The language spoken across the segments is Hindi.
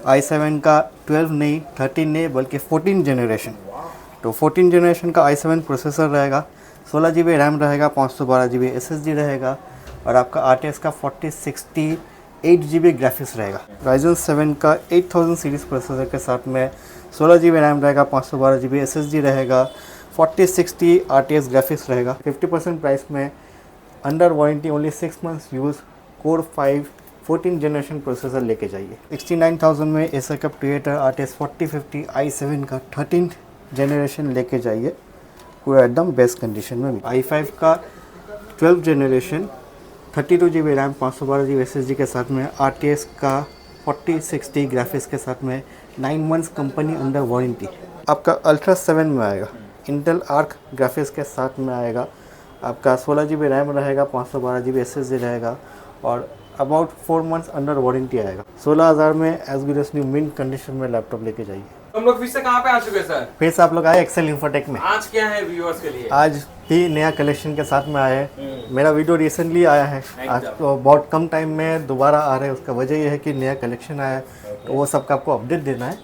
i7 का 12 नहीं 13 नहीं बल्कि 14 जनरेशन। तो 14 जनरेशन का i7 प्रोसेसर रहेगा, 16 GB रैम रहेगा, 512 GB SSD रहेगा और आपका RTX का 4068 GB ग्राफिक्स रहेगा। Ryzen 7 का 8000 सीरीज़ प्रोसेसर के साथ में 16 GB रैम रहेगा, 512 GB SSD रहेगा, 4060 RTX ग्राफिक्स रहेगा। 50% प्राइस में under warranty only 6 months use core 5 14 generation processor लेके जाइए। 69,000 में एसर का क्रिएटर RTX 4050 i7 का 13 जनरेशन लेके जाइए, पूरा एकदम बेस्ट कंडीशन में। i5 का 12 generation 32 GB RAM 512 GB SSD के साथ में RTX का 4060 ग्राफिक्स के साथ में 9 मंथ्स कंपनी अंडर वारंटी। आपका अल्ट्रा 7 में आएगा, इंटेल आर्क ग्राफिक्स के साथ में आएगा। आपका 16 GB रैम रहेगा, 512 GB SSD रहेगा और अबाउट 4 मंथ्स अंडर वारंटी आएगा। 16,000 में as good as new mint condition में लैपटॉप लेके जाइए। हम लोग फिर से कहाँ पे आ चुके हैं सर? फिर से आप लोग आए एक्सेल इंफोटेक में। आज क्या है व्यूअर्स के लिए? आज भी नया कलेक्शन के साथ में आए हैं। मेरा वीडियो रिसेंटली आया है, आज तो बहुत कम टाइम में दोबारा आ रहे हैं। उसका वजह यह है कि नया कलेक्शन आया है, तो वो सब का आपको अपडेट देना है,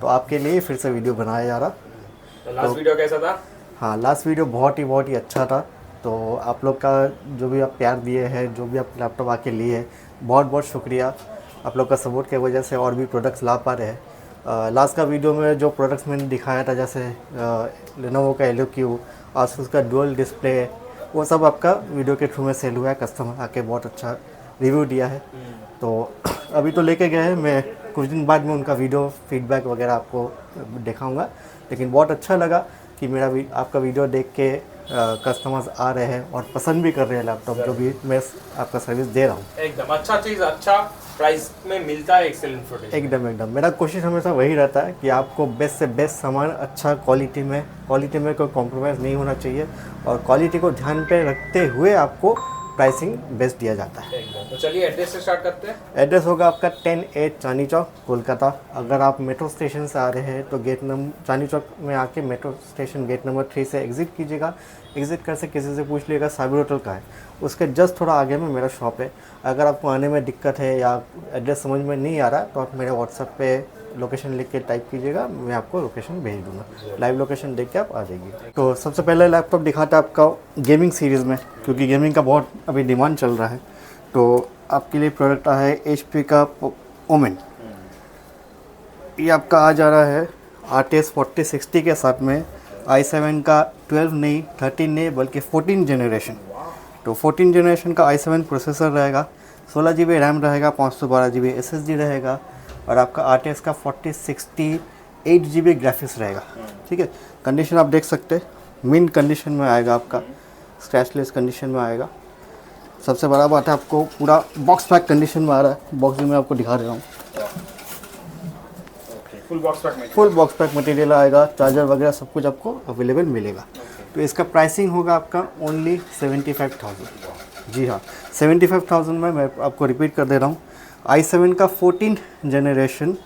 तो आपके लिए फिर से वीडियो बनाया जा रहा। तो लास्ट वीडियो कैसा था? हाँ, लास्ट वीडियो बहुत ही अच्छा था। तो आप लोग का जो भी आप प्यार दिए हैं, जो भी आप लैपटॉप आके लिए हैं, बहुत बहुत शुक्रिया। आप लोग का सपोर्ट की वजह से और भी प्रोडक्ट्स ला पा रहे हैं। लास्ट का वीडियो में जो प्रोडक्ट्स मैंने दिखाया था, जैसे लेनोवो का एलोक्यू, आसूस का डुअल डिस्प्ले, वो सब आपका वीडियो के थ्रू में सेल हुआ है। कस्टमर आके बहुत अच्छा रिव्यू दिया है। तो अभी तो लेके गए हैं, मैं कुछ दिन बाद में उनका वीडियो फीडबैक वगैरह आपको दिखाऊँगा। लेकिन बहुत अच्छा लगा कि आपका वीडियो देख के कस्टमर्स आ रहे हैं और पसंद भी कर रहे हैं लैपटॉप, जो भी मैं आपका सर्विस दे रहा हूँ। एकदम अच्छा चीज़ अच्छा प्राइस में मिलता है एक्सेल इंफोटेक। एकदम मेरा कोशिश हमेशा वही रहता है कि आपको बेस्ट से बेस्ट सामान अच्छा क्वालिटी में कोई कॉम्प्रोमाइज़ नहीं होना चाहिए और क्वालिटी को ध्यान पे रखते हुए आपको प्राइसिंग बेस्ट दिया जाता है। तो चलिए एड्रेस से स्टार्ट करते हैं। एड्रेस होगा आपका 10A चांदनी चौक, कोलकाता। अगर आप मेट्रो स्टेशन से आ रहे हैं तो चांदनी चौक में आके मेट्रो स्टेशन गेट नंबर 3 से एग्ज़िट कीजिएगा। एग्ज़िट कर से किसी से पूछ लीजिएगा साबिर होटल का है, उसके जस्ट थोड़ा आगे में मेरा शॉप है। अगर आपको आने में दिक्कत है या एड्रेस समझ में नहीं आ रहा तो आप मेरे व्हाट्सएप पे लोकेशन लिख के टाइप कीजिएगा, मैं आपको लोकेशन भेज दूँगा। लाइव लोकेशन देख के आप आ जाइए। तो सबसे पहले लैपटॉप दिखाता है आपका गेमिंग सीरीज़ में, क्योंकि गेमिंग का बहुत अभी डिमांड चल रहा है। तो आपके लिए प्रोडक्ट आया है HP का ओमेन। ये आपका आ जा रहा है RTX 4060 के साथ में i7 का 12 नहीं 13 नहीं बल्कि 14 जनरेशन। तो 14 जनरेशन का i7 प्रोसेसर रहेगा, 16 GB रैम रहेगा, 512 GB SSD रहेगा और आपका RTX का 4068 GB ग्राफिक्स रहेगा। ठीक है, कंडीशन आप देख सकते हैं, मिंट कंडीशन में आएगा, आपका स्क्रैचलेस कंडीशन में आएगा। सबसे बड़ा बात है आपको पूरा बॉक्स पैक कंडीशन में आ रहा है। बॉक्स भी मैं आपको दिखा रहा हूँ। फुल बॉक्स पैक मटेरियल आएगा, चार्जर वगैरह सब कुछ आपको अवेलेबल मिलेगा। तो इसका प्राइसिंग होगा आपका ओनली 75,000। जी हाँ, 75,000 में मैं आपको रिपीट कर दे रहा हूँ। i7 का 14 generation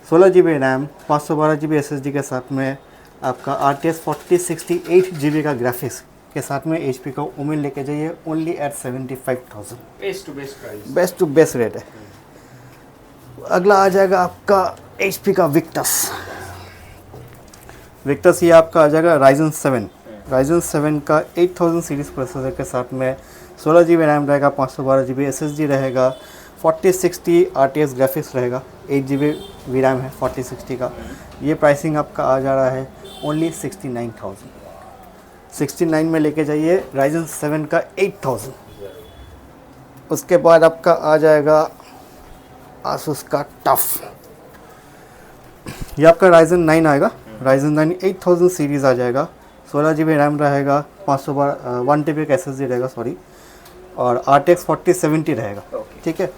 16 GB RAM 512 GB SSD के साथ में आपका RTX 4068 GB का ग्राफिक्स के साथ में HP का ओमेन लेके जाइए only at 75,000। Best to best rate है। अगला आ जाएगा आपका HP का विक्टस। ये आपका आ जाएगा Ryzen 7 का 8000 सीरीज़ प्रोसेसर के साथ में 16 GB रैम रहेगा, 512 GB SSD रहेगा, 4060 RTX ग्राफिक्स रहेगा, 8 GB VRAM है 4060 का। ये प्राइसिंग आपका आ जा रहा है ओनली 69,000। 69 में लेके जाइए Ryzen 7 का 8000। उसके बाद आपका आ जाएगा आसूस का टफ। ये आपका Ryzen 9 आएगा, Ryzen 9 8000 सीरीज़ आ जाएगा, 16 GB रैम रहेगा, 1 TB का SSD रहेगा और RTX 4070 रहेगा। ठीक है,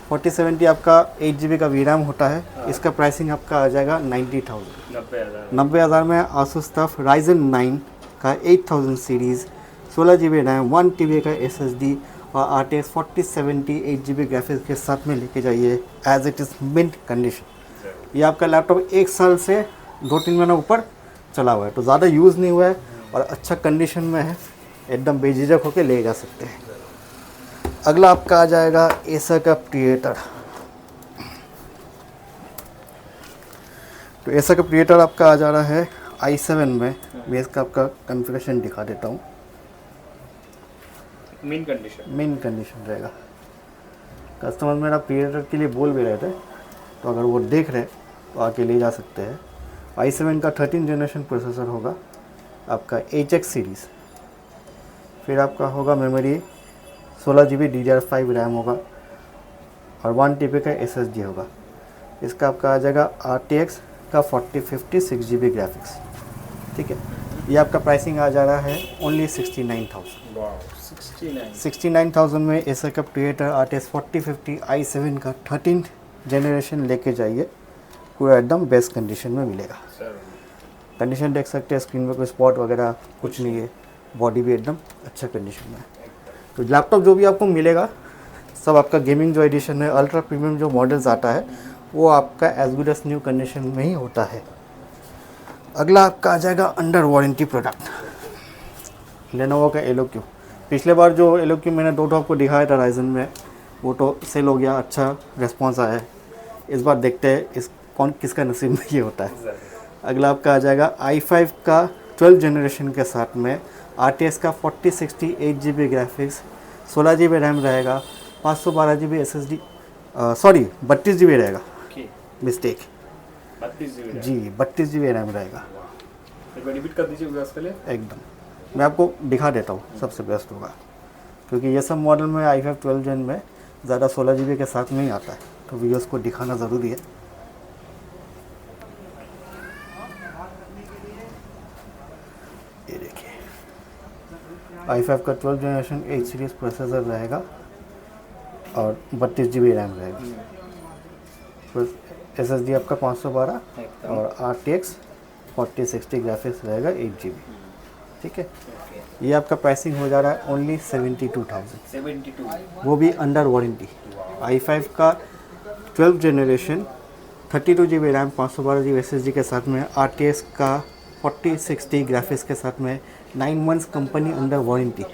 4070 आपका 8 GB का VRAM होता है। इसका प्राइसिंग आपका आ जाएगा 90,000। 90,000 में आसूस टफ Ryzen 9 का 8000 सीरीज़, 16 GB रैम, 1 TB का SSD और RTX 4070 8 GB ग्राफिक्स के साथ में लेके जाइए as it is mint condition. ये आपका लैपटॉप 1 साल से 2-3 महीना ऊपर चला हुआ है, तो ज़्यादा यूज़ नहीं हुआ है और अच्छा कंडीशन में है, एकदम बेझिझक होकर ले जा सकते हैं। अगला आपका आ जाएगा एसर का प्रिएटर। तो ऐसा का प्रिएटर आपका आ जा रहा है i7 में। मैं इसका आपका कॉन्फ़िगरेशन दिखा देता हूँ। मेन कंडीशन रहेगा। कस्टमर मेरा प्रिएटर के लिए बोल भी रहे थे, तो अगर वो देख रहे तो आके ले जा सकते हैं। i7 का 13 जनरेशन प्रोसेसर होगा आपका HX सीरीज़। फिर आपका होगा मेमोरी 16 GB DDR5 रैम होगा और 1 TB का SSD होगा। इसका आपका आ जाएगा RTX का 4050 6 GB ग्राफिक्स। ठीक है, ये आपका प्राइसिंग आ जा रहा है ओनली 69,000। वाओ 69,000 में एसर का प्रिएटर RTX 4050 i7 का 13 जनरेशन लेके जाइए, पूरा एकदम बेस्ट कंडीशन में मिलेगा। सर कंडीशन देख सकते हैं, स्क्रीन में कोई स्पॉट वगैरह कुछ नहीं है, बॉडी भी एकदम अच्छा कंडीशन में है। तो लैपटॉप जो भी आपको मिलेगा सब आपका गेमिंग जो एडिशन है, अल्ट्रा प्रीमियम जो मॉडल्स आता है वो आपका as good as new condition में ही होता है। अगला आपका आ जाएगा अंडर वारंटी प्रोडक्ट, लेनोवो का एलोक्यू। पिछले बार जो एलोक्यू मैंने दो आपको दिखाया था राइजन में, वो तो सेल हो गया, अच्छा रिस्पॉन्स आया है। इस बार देखते हैं इस कौन किसका नसीब में ये होता है। अगला आपका आ जाएगा i5 का 12 जनरेशन के साथ में RTX का 4060 8 GB ग्राफिक्स, 16 GB रैम रहेगा, 512 GB SSD, सॉरी 32 GB रहेगा, मिस्टेक 32 GB जी 32 GB रैम रहेगा। एक बार रिपीट कर दीजिए व्यूअर्स के लिए। एकदम मैं आपको दिखा देता हूँ, सबसे बेस्ट होगा, क्योंकि ये सब मॉडल में i5 12 जन में ज़्यादा 16 GB के साथ में ही आता है, तो व्यूअर्स को दिखाना ज़रूरी है। ये देखिए i5 का 12 जनरेशन 8 सीरीज़ प्रोसेसर रहेगा और 32 GB रैम रहेगा। SSD आपका 512 और RTX 4060 ग्राफिक्स रहेगा 8 GB। ठीक है, ये आपका प्राइसिंग हो जा रहा है ओनली 72,000, 72 वो भी अंडर वारंटी। i5 का 12 generation 32 GB RAM 512 GB SSD के साथ में RTX का 4060 ग्राफिक्स के साथ में 9 मंथ्स कंपनी अंडर वारंटी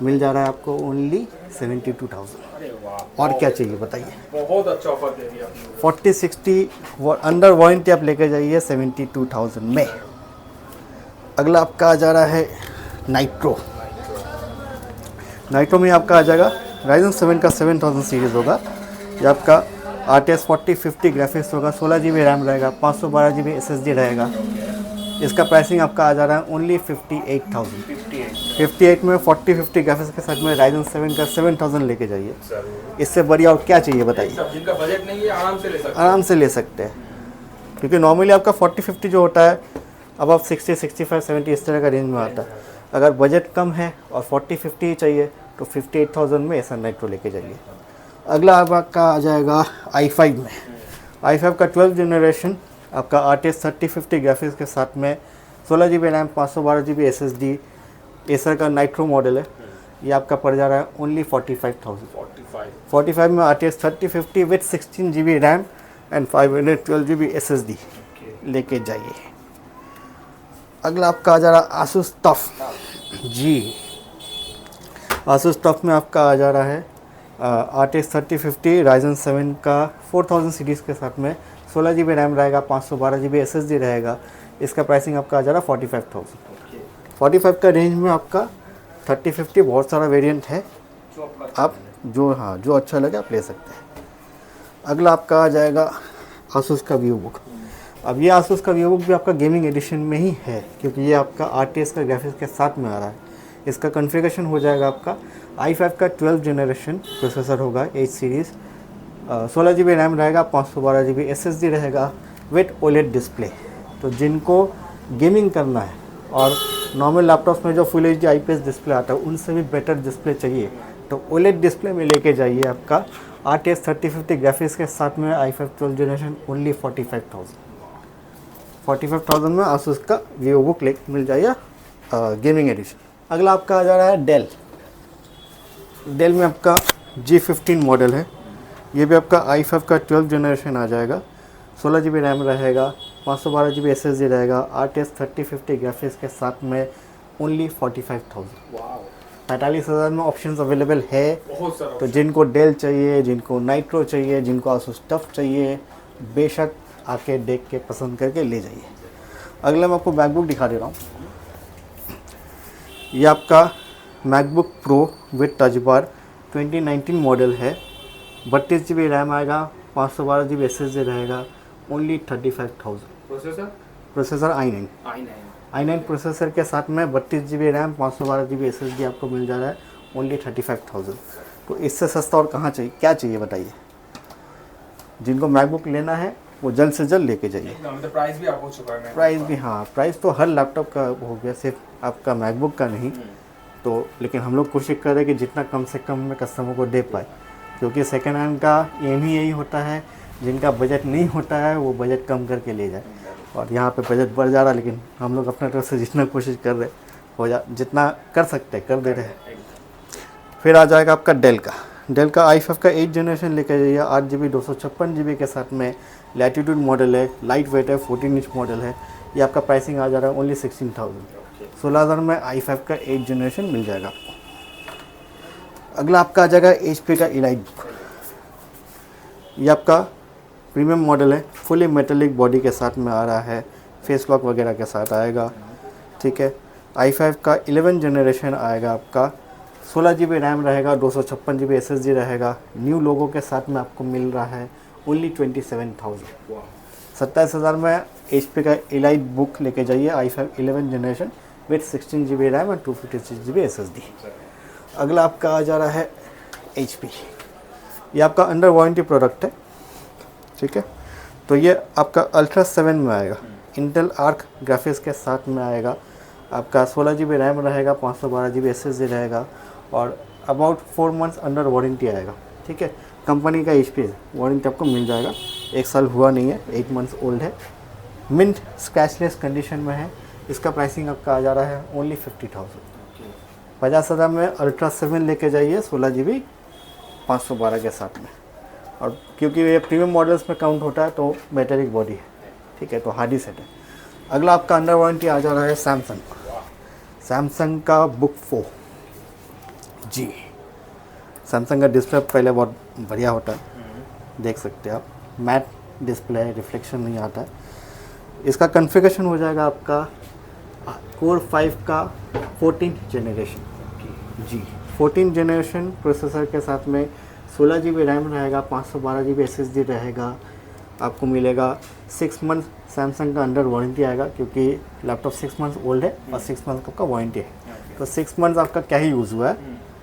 मिल जा रहा है आपको ओनली 72,000। अरे वाह, और क्या चाहिए बताइए। बहुत अच्छा ऑफर दे दिया आपने। 4060 अंडर वारंटी आप लेकर जाइए 72,000 में। अगला आपका आ जा रहा है नाइट्रो। नाइट्रो में आपका आ जाएगा राइजन 7 का 7000 सीरीज़ होगा। ये आपका RTX 4050 ग्राफिक्स होगा, 16 GB रैम रहेगा, 512 GB SSD रहेगा। इसका प्राइसिंग आपका आ जा रहा है ओनली 58,000। 58 में 4050 ग्राफिक्स के साथ में राइजन 7 का 7000 लेके जाइए। इससे बढ़िया और क्या चाहिए बताइए। जिनका बजट नहीं है आराम से ले सकते हैं, क्योंकि नॉर्मली आपका 4050 जो होता है अब आप 60 65 70 इस तरह का रेंज में आता है। अगर बजट कम है और 4050 ही चाहिए तो 58,000 में ऐसा नाइट्रो लेके जाइए। अगला आपका आ जाएगा i5 में। i5 का 12 जनरेशन आपका RTX 3050 ग्राफिक्स के साथ में 16 GB RAM 512 GB SSD Acer का नाइट्रो मॉडल है। ये आपका पड़ जा रहा है ओनली 45,000। 45 में RTX 3050 with 16 GB RAM and 512 GB SSD लेके जाइए। अगला आपका आ जा रहा है आसूस टफ जी। आसूस टफ में आपका आ जा रहा है RTX 3050 राइजन 7 का 4000 सीरीज़ के साथ में 16 GB रैम रहेगा, 512 GB SSD रहेगा। इसका प्राइसिंग आपका आ जा रहा है 45,000। 45 का रेंज में आपका 3050 बहुत सारा वेरिएंट है, आप जो अच्छा लगे आप ले सकते हैं। अगला आपका आ जाएगा आसूस का व्यू बुक। अब ये आसूस का व्यू बुक भी आपका गेमिंग एडिशन में ही है, क्योंकि ये आपका RTX का ग्राफिक्स के साथ में आ रहा है। इसका कॉन्फ़िगरेशन हो जाएगा आपका i5 का 12 जनरेशन प्रोसेसर होगा 8 सीरीज़, 16 GB रैम रहेगा, 512 GB SSD रहेगा विथ OLED डिस्प्ले। तो जिनको गेमिंग करना है और नॉर्मल लैपटॉप्स में जो फुल HD IPS डिस्प्ले आता है उनसे भी बेटर डिस्प्ले चाहिए तो OLED डिस्प्ले में लेके जाइए। आपका RTX 3050 ग्राफिक्स के साथ में i5 12 जनरेशन ओनली 45,000 में आसूस का वीवो बुक मिल जाएगा गेमिंग एडिशन। अगला आपका आ जा रहा है डेल में आपका G15 मॉडल है। ये भी आपका i5 का 12 जनरेशन आ जाएगा, 16 GB रैम रहेगा, 512 GB SSD रहेगा, RTX 3050 ग्राफिक्स के साथ में ओनली 45,000। 45,000 में ऑप्शंस अवेलेबल है। बहुत सारा तो जिनको डेल चाहिए, जिनको नाइट्रो चाहिए, जिनको आसूस टफ चाहिए, बेशक आके देख के पसंद करके ले जाइए। अगला मैं आपको मैकबुक दिखा दे रहा हूँ। ये आपका MacBook pro with touch bar 2019 model है। 32 GB रैम आएगा, 512 GB SSD रहेगा, ओनली 35,000। प्रोसेसर i9 प्रोसेसर के साथ में 32 GB रैम 512 GB SSD आपको मिल जा रहा है, ओनली 35,000। तो इससे सस्ता और कहाँ चाहिए, क्या चाहिए बताइए। जिनको मैकबुक लेना है वो जल्द से जल्द लेके जाइए। तो प्राइस भी आप हो चुका है। प्राइस भी, हाँ प्राइस तो हर लैपटॉप का हो गया, सिर्फ आपका मैकबुक का नहीं। तो लेकिन हम लोग कोशिश कर रहे हैं कि जितना कम से कम में कस्टमर को दे पाए, क्योंकि सेकेंड हैंड का एम ही यही होता है, जिनका बजट नहीं होता है वो बजट कम करके ले जाए। और यहाँ पे बजट बढ़ जा रहा है, लेकिन हम लोग अपने तरफ से जितना कोशिश कर रहे जितना कर सकते कर दे रहे हैं। फिर आ जाएगा आपका डेल का i5 का 8 जनरेशन लेकर जाइए, 8 GB 256 GB के साथ में। लैटिट्यूड मॉडल है, लाइट वेट है, 14 इंच मॉडल है। ये आपका प्राइसिंग आ जा रहा है ओनली 16,000। 16,000 में i5 का 8 जनरेशन मिल जाएगा आपको। अगला आपका आ जाएगा HP का इलाइट बुक। ये आपका प्रीमियम मॉडल है, फुली मेटेलिक बॉडी के साथ में आ रहा है, फेस लॉक वगैरह के साथ आएगा, ठीक है। i5 का 11 जनरेशन आएगा आपका, 16 GB रैम रहेगा, 256 GB SSD रहेगा। न्यू लोगो के साथ में आपको मिल रहा है ओनली 27,000। 27,000 में HP का इलाइट बुक लेके जाइए, i5 11 generation with 16 GB RAM और 256 GB SSD। अगला आपका आ जा रहा है HP। ये आपका अंडर वारंटी प्रोडक्ट है, ठीक है। तो ये आपका अल्ट्रा 7 में आएगा, इंटेल आर्क ग्राफिक्स के साथ में आएगा। आपका 16 GB रैम रहेगा, 512 GB SSD रहेगा और अबाउट 4 मंथ्स अंडर वारंटी आएगा, ठीक है। कंपनी का HP वारंटी आपको मिल जाएगा, 1 साल हुआ नहीं है, 8 मंथ्स ओल्ड है। मिंट स्क्रैचलेस कंडीशन में है। इसका प्राइसिंग आपका आ जा रहा है ओनली 50,000। 50,000 में अल्ट्रा 7 लेके जाइए, 16 GB 512 के साथ में। और क्योंकि ये प्रीमियम मॉडल्स में काउंट होता है तो मेटेलिक बॉडी है, ठीक है, तो हार्डी सेट है। अगला आपका अंडर वारंटी आ जा रहा है सैमसंग का बुक 4 जी। सैमसंग का डिस्प्ले पहले बहुत बढ़िया होता है, देख सकते हैं आप, मैट डिस्प्ले है, रिफ्लेक्शन नहीं आता है। इसका कॉन्फ़िगरेशन हो जाएगा आपका कोर 5 का 14 जनरेशन जी। 14 जनरेशन प्रोसेसर के साथ में 16 GB रैम रहेगा, 512 GB SSD रहेगा। आपको मिलेगा 6 मंथ सैमसंग का अंडर वारंटी आएगा, क्योंकि लैपटॉप 6 मंथ्स ओल्ड है और 6 मंथ का वारंटी है। तो 6 मंथ्स आपका क्या ही यूज़ हुआ है,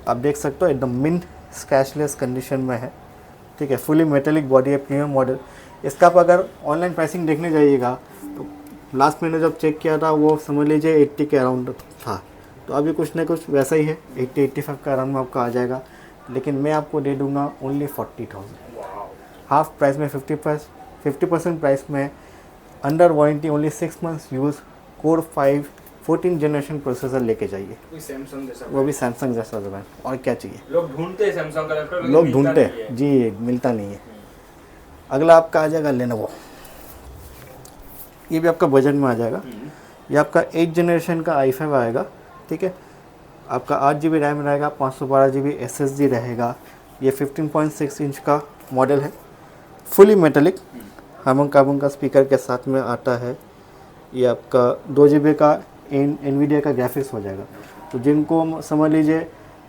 आप देख सकते हो एकदम मिंट स्क्रैचलेस कंडीशन में है, ठीक है। फुली मेटेलिक बॉडी है, प्रीमियम मॉडल। इसका आप अगर ऑनलाइन प्राइसिंग देखने जाइएगा तो लास्ट मैंने जब चेक किया था वो समझ लीजिए 80 के अराउंड था। तो अभी कुछ ना कुछ वैसा ही है, 80-85 का अराउंड में आपका आ जाएगा। लेकिन मैं आपको दे दूंगा ओनली 40,000, हाफ प्राइस में 50% प्राइस में, under warranty, only 6 months use, core 5 14 generation processor लेके जाइए। वो भी सैमसंग जैसा ब्रांड, और क्या चाहिए। लोग ढूंढते हैं सैमसंग का लैपटॉप, लोग ढूंढते हैं जी, मिलता नहीं है। अगला आपका आ जाएगा लेनोवो। ये भी आपका बजट में आ जाएगा। ये आपका 8 जनरेशन का i5 आएगा, ठीक है। आपका 8 GB रैम रहेगा, 512 GB SSD रहेगा। ये 15.6 इंच का मॉडल है, फुली मेटेलिक, हार्मन कार्बन का स्पीकर के साथ में आता है। ये आपका 2 GB का NVIDIA का ग्राफिक्स हो जाएगा। तो जिनको समझ लीजिए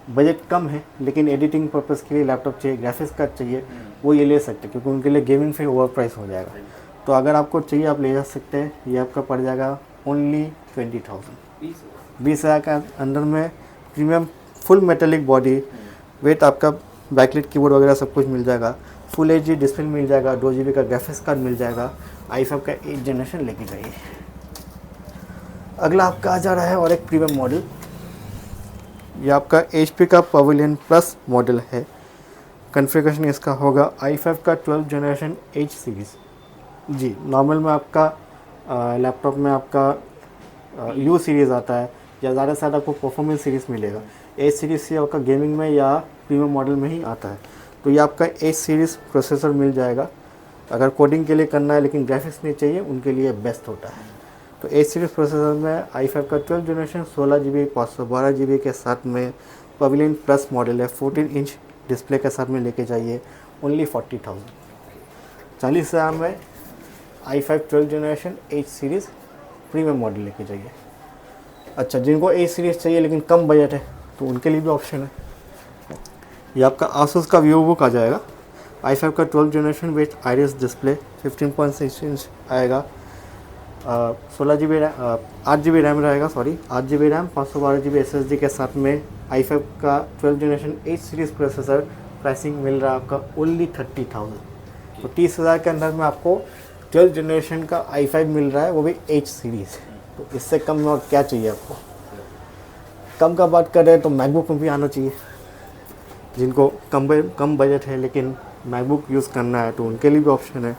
बजट कम है लेकिन एडिटिंग पर्पज़ के लिए लैपटॉप चाहिए, ग्राफिक्स कार्ड चाहिए, वो ये ले सकते हैं, क्योंकि उनके लिए गेमिंग फिर ओवर प्राइस हो जाएगा। तो अगर आपको चाहिए आप ले जा सकते हैं। ये आपका पड़ जाएगा ओनली 20,000, 20,000 का अंदर में। Premium full metallic body, weight आपका बैकलाइट कीबोर्ड वगैरह सब कुछ मिल जाएगा। फुल HD डिस्प्ले मिल जाएगा, 2 GB का ग्राफिक्स कार्ड मिल जाएगा। i5 का 8 जनरेशन लेके जाइए। अगला आपका आ जा रहा है और एक प्रीमियम मॉडल। ये आपका HP का पवेलियन प्लस मॉडल है। कॉन्फ़िगरेशन इसका होगा i5 का 12 जनरेशन H सीरीज़ जी। नॉर्मल में आपका लैपटॉप में आपका U सीरीज़ आता है, या ज़्यादा से ज़्यादा आपको परफॉर्मेंस सीरीज़ मिलेगा। H सीरीज़ से आपका गेमिंग में या प्रीमियम मॉडल में ही आता है। तो ये आपका H सीरीज़ प्रोसेसर मिल जाएगा। अगर कोडिंग के लिए करना है लेकिन ग्राफिक्स नहीं चाहिए, उनके लिए बेस्ट होता है। तो H सीरीज़ प्रोसेसर में i5 का 12 जनरेशन 16 GB 512 GB के साथ में पवेलियन प्लस मॉडल है, 14 इंच डिस्प्ले के साथ में लेके जाइए, ओनली 40,000। 40,000 में i5 12 generation 8 series premium model लेके जाइए। अच्छा, जिनको 8 सीरीज़ चाहिए लेकिन कम बजट है तो उनके लिए भी ऑप्शन है। ये आपका आसूस का वीवो बुक आ जाएगा, i5 का 12 generation with Iris display, 15.6 inch आएगा, 16 G B 8 G B RAM रहेगा, 8 G B RAM, 512 G B SSD के साथ में i5 का 12 जनरेशन 8 सीरीज़ प्रोसेसर। प्राइसिंग मिल रहा है आपका ओनली 30,000। तो 30,000 के अंदर में आपको 12 जनरेशन का i5 मिल रहा है, वो भी 8 सीरीज़। तो इससे कम में और क्या चाहिए आपको। कम का बात करें तो मैकबुक में भी आना चाहिए। जिनको कम बजट है लेकिन मैकबुक यूज़ करना है तो उनके लिए भी ऑप्शन है।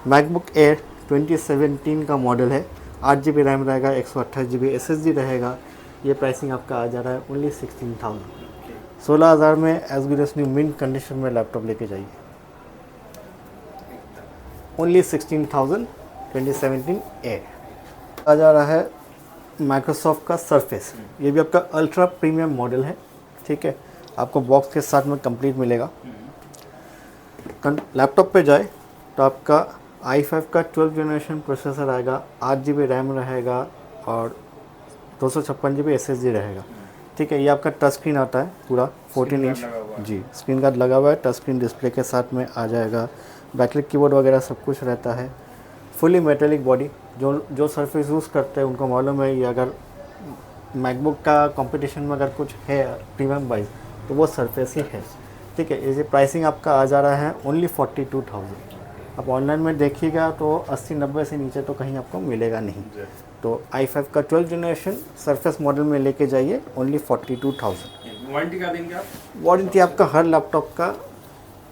मैकबुक एयर 2017 का मॉडल है, 8 जी बी रैम रहेगा, 128 जी बी SSD रहेगा। ये प्राइसिंग आपका आ जा रहा है ओनली 16,000। 16,000 में as good as new mint condition में लैपटॉप लेके जाइए। Only 16,000 2017 air. आ जा रहा है माइक्रोसॉफ्ट का सरफेस। ये भी आपका अल्ट्रा प्रीमियम मॉडल है, ठीक है। आपको बॉक्स के साथ में कंप्लीट मिलेगा। लैपटॉप पे जाए तो आपका i5 का 12 जनरेशन प्रोसेसर आएगा, 8 जी बी रैम रहेगा और 256 जी बी SSD रहेगा, ठीक है। ये आपका टच स्क्रीन आता है पूरा 14 इंच, जी स्क्रीन गार्ड लगा हुआ है, टच स्क्रीन डिस्प्ले के साथ में आ जाएगा। बैकलिट कीबोर्ड वगैरह सब कुछ रहता है। Fully metallic body. जो सरफेस यूज़ करते हैं उनको मालूम है ये अगर मैकबुक का कंपटीशन में अगर कुछ है प्रीमियम वाइज तो वो सरफेस ही है, ठीक है। इसे प्राइसिंग आपका आ जा रहा है ओनली 42,000। आप ऑनलाइन में देखिएगा तो 80-90 से नीचे तो कहीं आपको मिलेगा नहीं। तो i5 का 12 जनरेशन सरफेस मॉडल में लेके जाइए, ओनली 42,000। वारंटी क्या देंगे आप? वारंटी आपका हर लैपटॉप का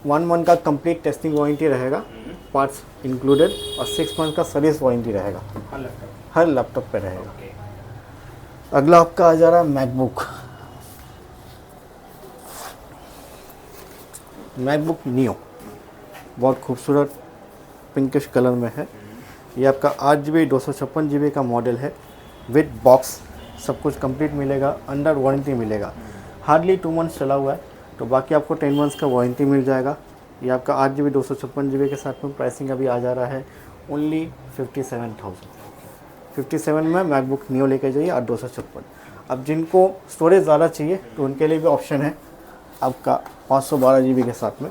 1 मंथ का कंप्लीट टेस्टिंग वारंटी रहेगा, पार्ट्स इंक्लूडेड, और 6 मंथ का सर्विस वारंटी रहेगा, हर लैपटॉप पे रहेगा। अगला आपका आ जा रहा है मैकबुक नियो। बहुत खूबसूरत पिंकिश कलर में है। ये आपका 8 जी बी 256 जी बी का मॉडल है, विद बॉक्स सब कुछ कंप्लीट मिलेगा, अंडर वारंटी मिलेगा। हार्डली 2 मंथ्स चला हुआ है तो बाकी आपको 10 मंथ्स का वारंटी मिल जाएगा। ये आपका 8 जी बी 256 जी बी के साथ में प्राइसिंग अभी आ जा रहा है ओनली 57,000। 57 में मैकबुक नियो लेके जाइए 8/256। अब जिनको स्टोरेज ज़्यादा चाहिए तो उनके लिए भी ऑप्शन है आपका 512 जी बी के साथ में।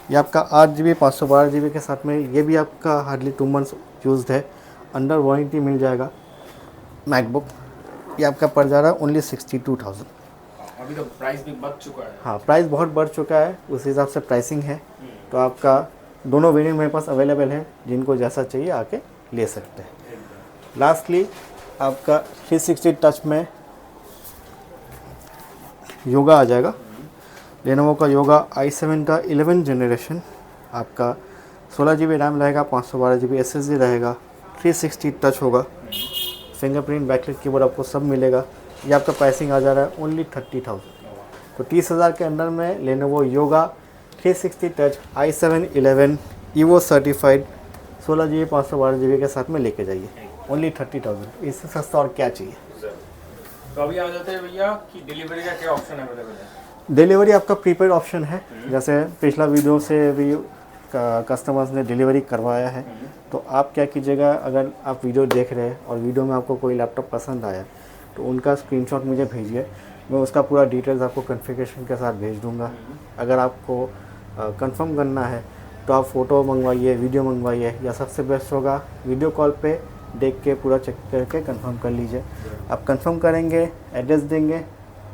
ये आपका 8 जी बी 512 जी बी के साथ में, ये भी आपका हार्डली 2 मंथ्स यूज्ड है, अंडर वारंटी मिल जाएगा मैकबुक। ये आपका पड़ जा रहा है ओनली 62,000। अभी तो प्राइस भी बढ़ चुका है। हाँ, प्राइस बहुत बढ़ चुका है, उस हिसाब से प्राइसिंग है। तो आपका दोनों वेरिएंट मेरे पास अवेलेबल है, जिनको जैसा चाहिए आके ले सकते हैं। लास्टली आपका 360 टच में योगा आ जाएगा। लेनोवो का योगा i7 का 11 जनरेशन, आपका 16 जी बी रैम रहेगा, 512 जी बी SSD रहेगा, 360 टच होगा, फिंगरप्रिंट, बैकलिट कीबोर्ड आपको सब मिलेगा। ये आपका प्राइसिंग आ जा रहा है ओनली 30,000। तो 30,000 के अंदर में Lenovo Yoga 360 touch i7 11 EVO certified 16 G B 512 G B के साथ में लेके जाइए, ओनली 30,000। इससे सस्ता और क्या चाहिए। तो अभी आ जाते हैं भैया कि डिलीवरी का क्या ऑप्शन अवेलेबल है? डिलीवरी आपका प्रीपेड ऑप्शन है, जैसे पिछला वीडियो से भी कस्टमर्स ने डिलीवरी करवाया है। तो आप क्या कीजिएगा, अगर आप वीडियो देख रहे हैं और वीडियो में आपको कोई लैपटॉप पसंद आया तो उनका स्क्रीनशॉट मुझे भेजिए, मैं उसका पूरा डिटेल्स आपको कॉन्फ़िगरेशन के साथ भेज दूंगा। अगर आपको कंफर्म करना है तो आप फ़ोटो मंगवाइए, वीडियो मंगवाइए, या सबसे बेस्ट होगा वीडियो कॉल पे देख के पूरा चेक करके कंफर्म कर लीजिए। आप कंफर्म करेंगे, एड्रेस देंगे,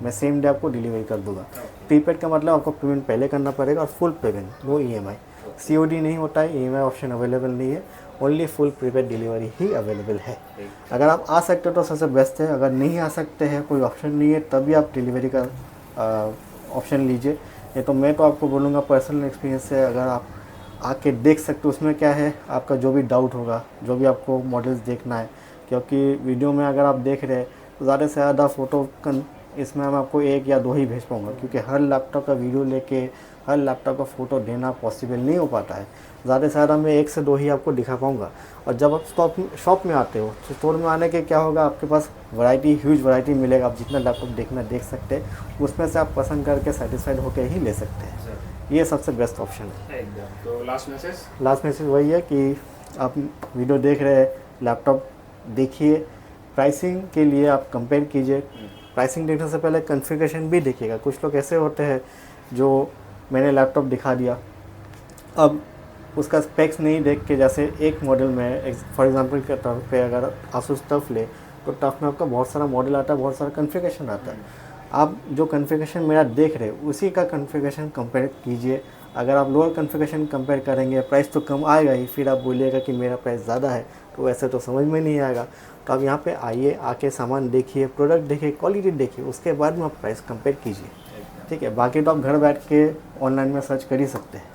मैं सेम डे आपको डिलीवरी कर दूंगा। प्रीपेड का मतलब आपको पेमेंट पहले करना पड़ेगा और फुल पेमेंट, वो EMI। COD नहीं होता है, EMI ऑप्शन अवेलेबल नहीं है, ओनली फुल प्रीपेड डिलीवरी ही अवेलेबल है। अगर आप आ सकते हो तो सबसे बेस्ट है, अगर नहीं आ सकते हैं, कोई ऑप्शन नहीं है, तभी आप डिलीवरी का ऑप्शन लीजिए। नहीं तो मैं तो आपको बोलूँगा पर्सनल एक्सपीरियंस से, अगर आप आके देख सकते हो, उसमें क्या है आपका जो भी डाउट होगा, जो भी आपको मॉडल्स देखना है, क्योंकि वीडियो में अगर आप देख रहे हैं तो ज़्यादा से ज़्यादा फ़ोटो इसमें मैं आपको 1 या 2 ही भेज पाऊँगा, क्योंकि हर लैपटॉप का वीडियो लेके हर लैपटॉप का फ़ोटो देना पॉसिबल नहीं हो पाता है। ज़्यादा से ज़्यादा मैं 1 से 2 ही आपको दिखा पाऊँगा। और जब आप शॉप में आते हो तो स्टोर में आने के क्या होगा, आपके पास वैरायटी, ह्यूज वैरायटी मिलेगा। आप जितना लैपटॉप देखना देख सकते हैं, उसमें से आप पसंद करके सेटिस्फाइड होकर ही ले सकते हैं। ये सबसे बेस्ट ऑप्शन है। एकदम। तो लास्ट मैसेज वही है कि आप वीडियो देख रहे हैं, लैपटॉप देखिए, प्राइसिंग के लिए आप कंपेयर कीजिए। प्राइसिंग देखने से पहले कॉन्फ़िगरेशन भी देखिएगा। कुछ लोग ऐसे होते हैं जो मैंने लैपटॉप दिखा दिया, अब उसका स्पेक्स नहीं देख के, जैसे एक मॉडल में फॉर एग्जांपल के तौर पे अगर आसूस टफ ले तो टफ में आपका बहुत सारा मॉडल आता है, बहुत सारा कॉन्फ़िगरेशन आता है। आप जो कॉन्फ़िगरेशन मेरा देख रहे हो उसी का कॉन्फ़िगरेशन कंपेयर कीजिए। अगर आप लोअर कॉन्फ़िगरेशन कंपेयर करेंगे, प्राइस तो कम आएगा ही, फिर आप बोलिएगा कि मेरा प्राइस ज़्यादा है, तो वैसे तो समझ में नहीं आएगा। तो आप यहाँ पे आइए, आके सामान देखिए, प्रोडक्ट देखिए, क्वालिटी देखिए, उसके बाद में आप प्राइस कंपेयर कीजिए। ठीक है, बाकी तो आप घर बैठ के ऑनलाइन में सर्च कर ही सकते हैं।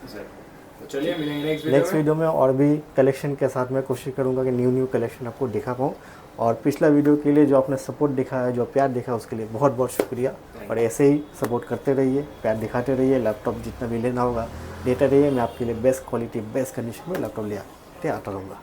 तो चलिए मिलेंगे नेक्स्ट वीडियो में और भी कलेक्शन के साथ मैं कोशिश करूँगा कि न्यू कलेक्शन आपको दिखा पाऊँ। और पिछला वीडियो के लिए जो आपने सपोर्ट दिखाया, जो प्यार दिखा, उसके लिए बहुत बहुत शुक्रिया। और ऐसे ही सपोर्ट करते रहिए, प्यार दिखाते रहिए। लैपटॉप जितना भी लेना होगा लेते रहिए। मैं आपके लिए बेस्ट क्वालिटी, बेस्ट कंडीशन में लैपटॉप ले आता रहूँगा।